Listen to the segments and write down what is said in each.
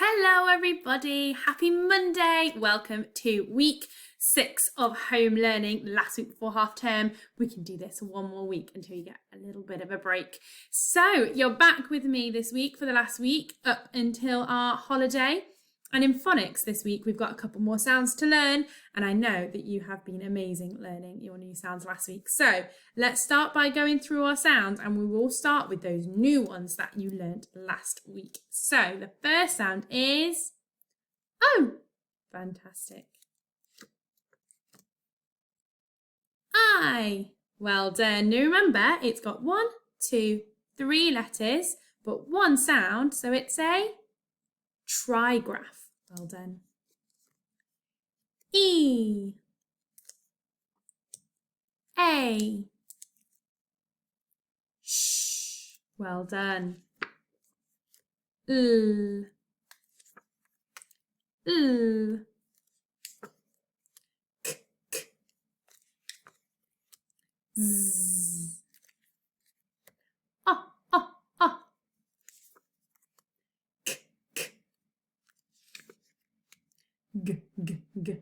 Hello everybody, happy Monday. Welcome to week 6 of home learning. Last week before half term, we can do this one more week until you get a little bit of a break. So you're back with me this week for the last week up until our holiday. And in phonics this week, we've got a couple more sounds to learn. And I know that you have been amazing learning your new sounds last week. So let's start by going through our sounds, and we will start with those new ones that you learned last week. So the first sound is O. Fantastic. I. Well done. Now remember, it's got 1, 2, 3 letters, but one sound. So it's a trigraph. Well done. E. A. Sh. Well done. L. L. K. K. Z. Ah, ah, ah. K. K. G, g, g.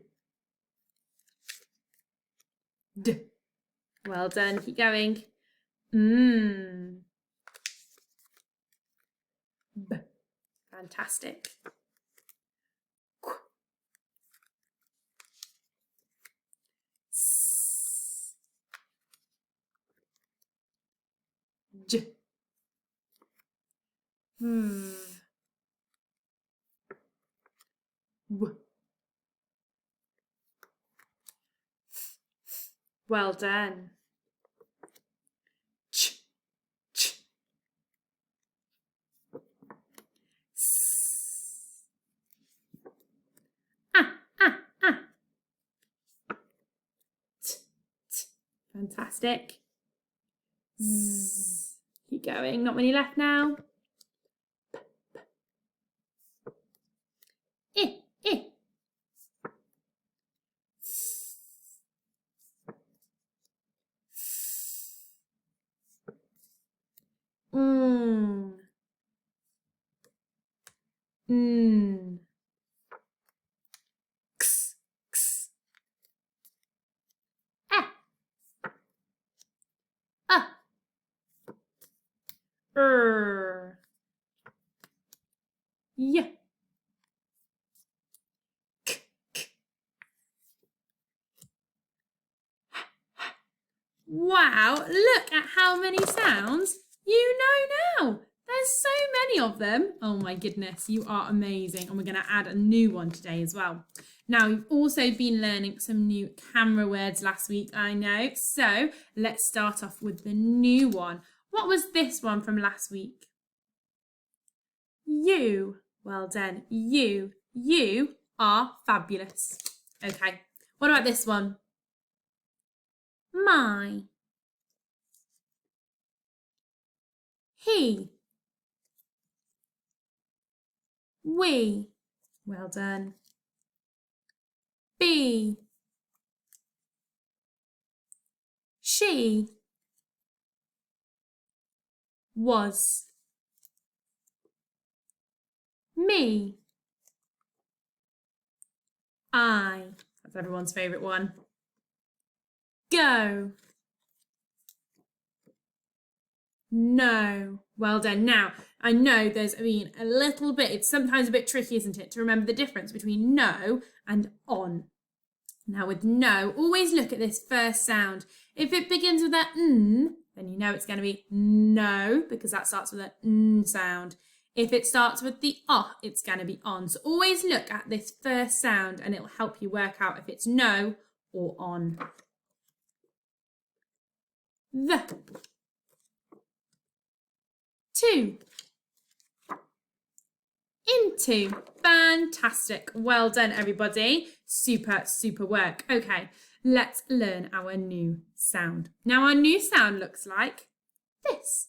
D. Well done. Keep going. B. Fantastic. Qu. S. J. V. W. Well done. Ch. Ch. S. Ah, ah, ah. T, t. Fantastic. Z. Keep going. Not many left now. P, p. I, I. Mm. Mm. X, x. Ah. Yeah. K, k. Wow, look at how many sounds you know now. There's so many of them. Oh my goodness, you are amazing. And we're going to add a new one today as well. Now, you've also been learning some new camera words last week, I know. So let's start off with the new one. What was this one from last week? You. Well done. You. You are fabulous. Okay. What about this one? My. He. We. Well done. Be. She. Was. Me. I. That's everyone's favourite one. Go. No. Well done. Now, I know there's been a little bit, it's sometimes a bit tricky, isn't it, to remember the difference between no and on. Now with no, always look at this first sound. If it begins with that n, then you know it's going to be no, because that starts with an n sound. If it starts with the it's going to be on. So always look at this first sound and it'll help you work out if it's no or on. The. To. Into. Fantastic. Well done, everybody. Super, super work. Okay, let's learn our new sound. Now, our new sound looks like this.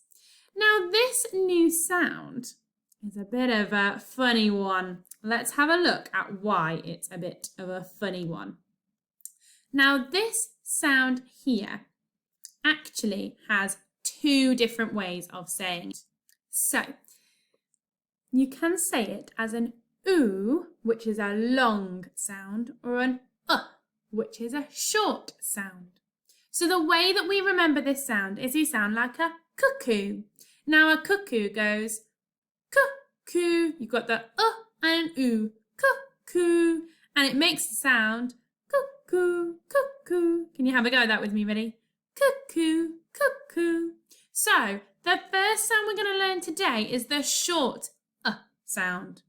Now, this new sound is a bit of a funny one. Let's have a look at why it's a bit of a funny one. Now, this sound here actually has 2 different ways of saying it. So, you can say it as an oo, which is a long sound, or an which is a short sound. So the way that we remember this sound is we sound like a cuckoo. Now a cuckoo goes cuckoo. You've got the and an oo, cuckoo, and it makes the sound cuckoo, cuckoo. Can you have a go at that with me? Ready? Cuckoo, cuckoo. So the first sound we're going to learn today is the short sound.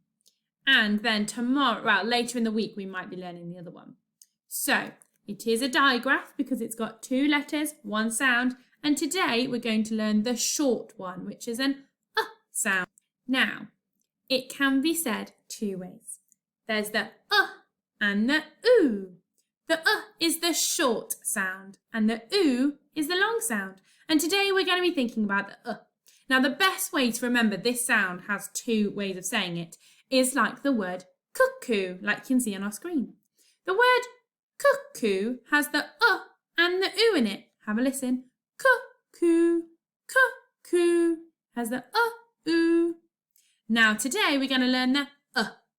And then tomorrow, well, later in the week, we might be learning the other one. So it is a digraph because it's got 2 letters, 1 sound. And today we're going to learn the short one, which is an sound. Now, it can be said 2 ways. There's the and the oo. The is the short sound and the oo is the long sound. And today we're going to be thinking about the Now, the best way to remember this sound has 2 ways of saying it. Is like the word cuckoo, like you can see on our screen. The word cuckoo has the and the oo in it. Have a listen. Cuckoo, cuckoo has the oo. Now today we're going to learn the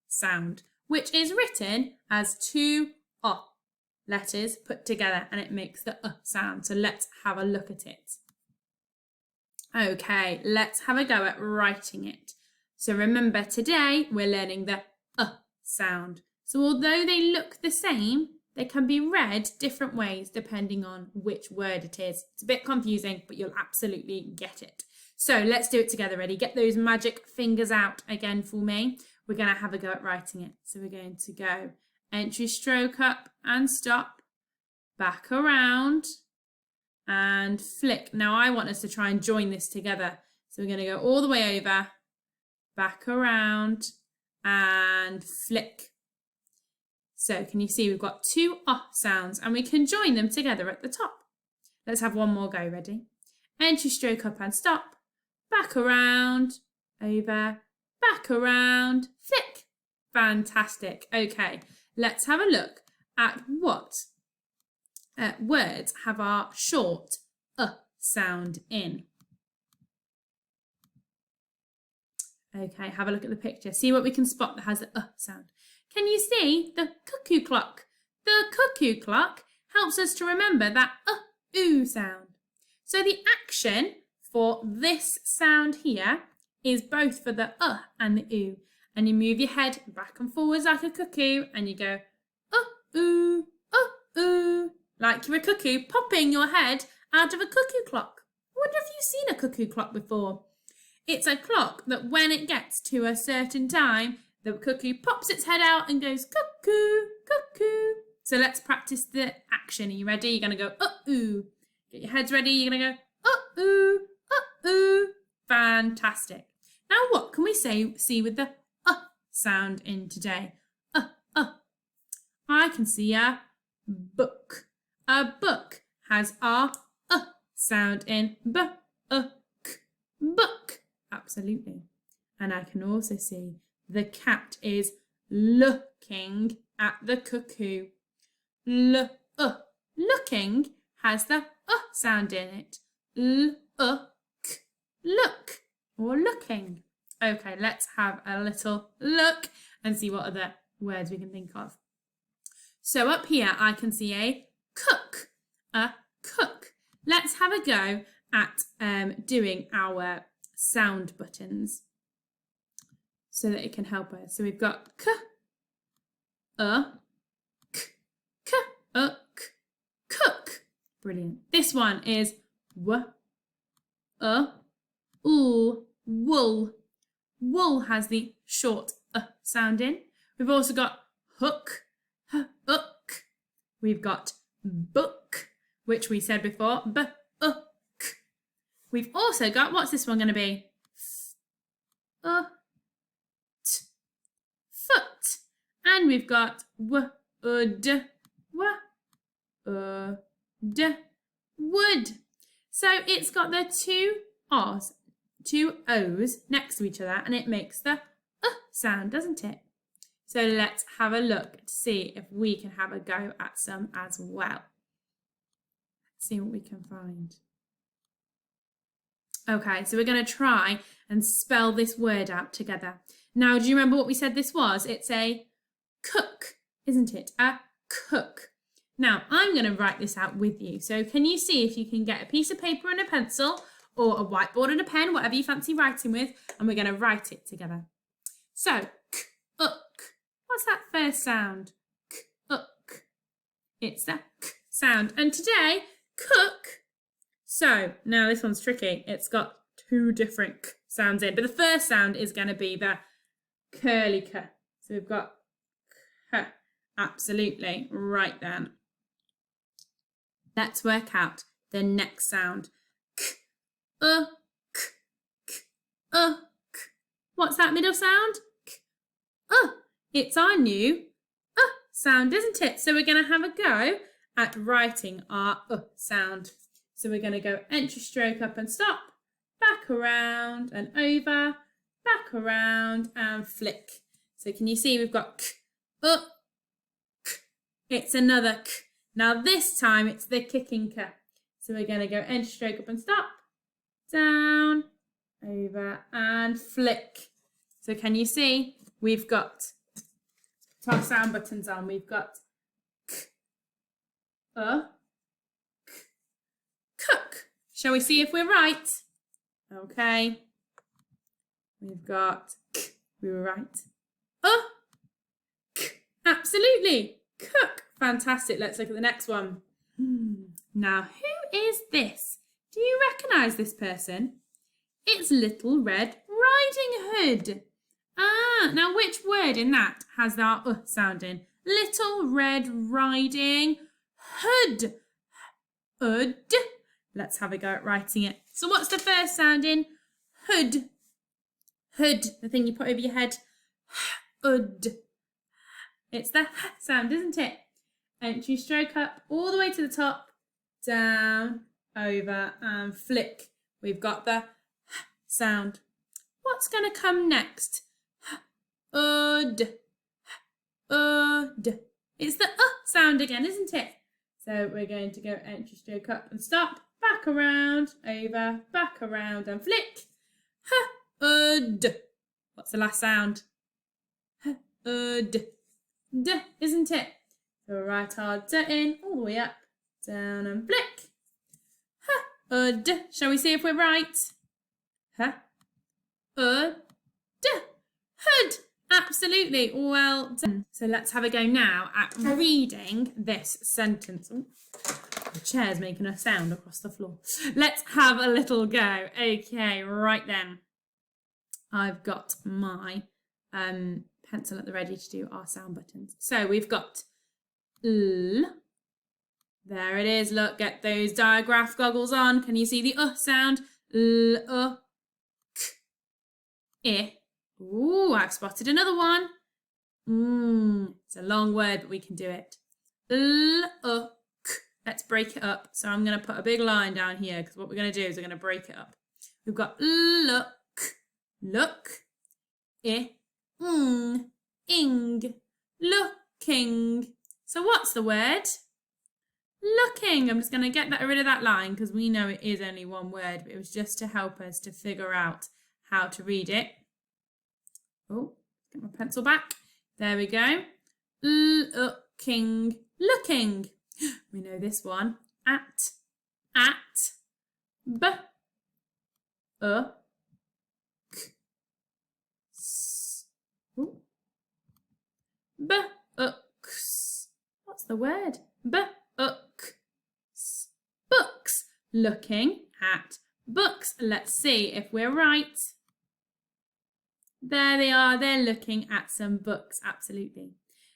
sound, which is written as 2 letters put together, and it makes the sound. So let's have a look at it. Okay, let's have a go at writing it. So remember, today we're learning the sound. So although they look the same, they can be read different ways depending on which word it is. It's a bit confusing, but you'll absolutely get it. So let's do it together. Ready? Get those magic fingers out again for me. We're going to have a go at writing it. So we're going to go entry stroke up and stop, back around and flick. Now I want us to try and join this together. So we're going to go all the way over, back around and flick. So can you see we've got 2 sounds and we can join them together at the top. Let's have one more go. Ready? Entry stroke up and stop, back around, over, back around, flick. Fantastic. Okay, let's have a look at what words have our short sound in. Okay, have a look at the picture. See what we can spot that has the sound. Can you see the cuckoo clock? The cuckoo clock helps us to remember that oo sound. So the action for this sound here is both for the and the oo. And you move your head back and forwards like a cuckoo and you go oo, oo, like you're a cuckoo popping your head out of a cuckoo clock. I wonder if you've seen a cuckoo clock before. It's a clock that when it gets to a certain time, the cuckoo pops its head out and goes cuckoo, cuckoo. So let's practice the action. Are you ready? You're going to go ooh. Get your heads ready. You're going to go ooh, ooh. Fantastic. Now what can we see with the sound in today? I can see a book. A book has our sound in book. Absolutely. And I can also see the cat is looking at the cuckoo. Looking has the sound in it. Look, or looking. Okay, let's have a little look and see what other words we can think of. So up here I can see a cook. A cook. Let's have a go at doing our sound buttons so that it can help us. So we've got k, cook. Brilliant. This one is w, oo, wool. Wool has the short sound in. We've also got hook, hook. We've got book, which we said before, book. We've also got, what's this one going to be? Foot. And we've got wood, wood. So it's got the 2 R's, 2 O's next to each other, and it makes the sound, doesn't it? So let's have a look to see if we can have a go at some as well. Let's see what we can find. Okay, so we're going to try and spell this word out together. Now, do you remember what we said this was? It's a cook, isn't it? A cook. Now, I'm going to write this out with you. So can you see if you can get a piece of paper and a pencil or a whiteboard and a pen, whatever you fancy writing with, and we're going to write it together. So, k-uk. What's that first sound? K-uk. It's the k sound. And today, cook. So, now this one's tricky. It's got 2 different k sounds in, but the first sound is going to be the curly k. So we've got k. Absolutely. Right then. Let's work out the next sound. K, k, k, k. What's that middle sound? K, It's our new sound, isn't it? So we're going to have a go at writing our sound. So we're going to go entry stroke up and stop, back around and over, back around and flick. So can you see we've got k, k. It's another k. Now this time it's the kicking k. So we're going to go entry stroke up and stop, down, over and flick. So can you see we've got our sound buttons on. We've got k, k, cook. Shall we see if we're right? Okay. We've got k. We were right. K. Absolutely. Cook. Fantastic. Let's look at the next one. Now, who is this? Do you recognise this person? It's Little Red Riding Hood. Now which word in that has that sound in? Little Red Riding Hood. Hood. Let's have a go at writing it. So what's the first sound in? Hood. Hood, the thing you put over your head. Hood. It's the h sound, isn't it? Entry stroke up all the way to the top, down, over and flick. We've got the h sound. What's going to come next? Ud. Ud. It's the sound again, isn't it? So we're going to go entry stroke up and stop, back around, over, back around and flick. Ud. What's the last sound? Ud. D, isn't it? So we'll write our d in all the way up, down and flick. Ud. Shall we see if we're right? Ud. Hood. Absolutely. Well done. So let's have a go now at reading this sentence. Ooh, the chair's making a sound across the floor. Let's have a little go. Okay, right then. I've got my pencil at the ready to do our sound buttons. So we've got L. There it is. Look, get those diagraph goggles on. Can you see the sound? L, k, I. Ooh, I've spotted another one. It's a long word, but we can do it. L, k. Let's break it up. So I'm going to put a big line down here because what we're going to do is we're going to break it up. We've got look, look, I, ing, looking. So what's the word? Looking. I'm just going to get rid of that line because we know it is only one word, but it was just to help us to figure out how to read it. Oh, get my pencil back. There we go. Looking, looking. We know this one. At, b, k, s. Ooh. Books. What's the word? Books. Books. Looking at books. Let's see if we're right. There they are. They're looking at some books. Absolutely.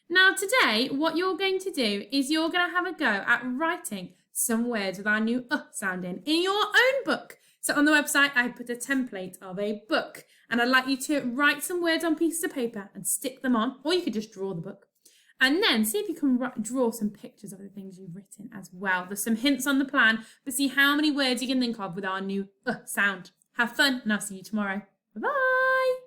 Now today, what you're going to do is you're going to have a go at writing some words with our new sound in your own book. So on the website, I put a template of a book and I'd like you to write some words on pieces of paper and stick them on, or you could just draw the book. And then see if you can draw some pictures of the things you've written as well. There's some hints on the plan, but see how many words you can think of with our new sound. Have fun and I'll see you tomorrow. Bye-bye.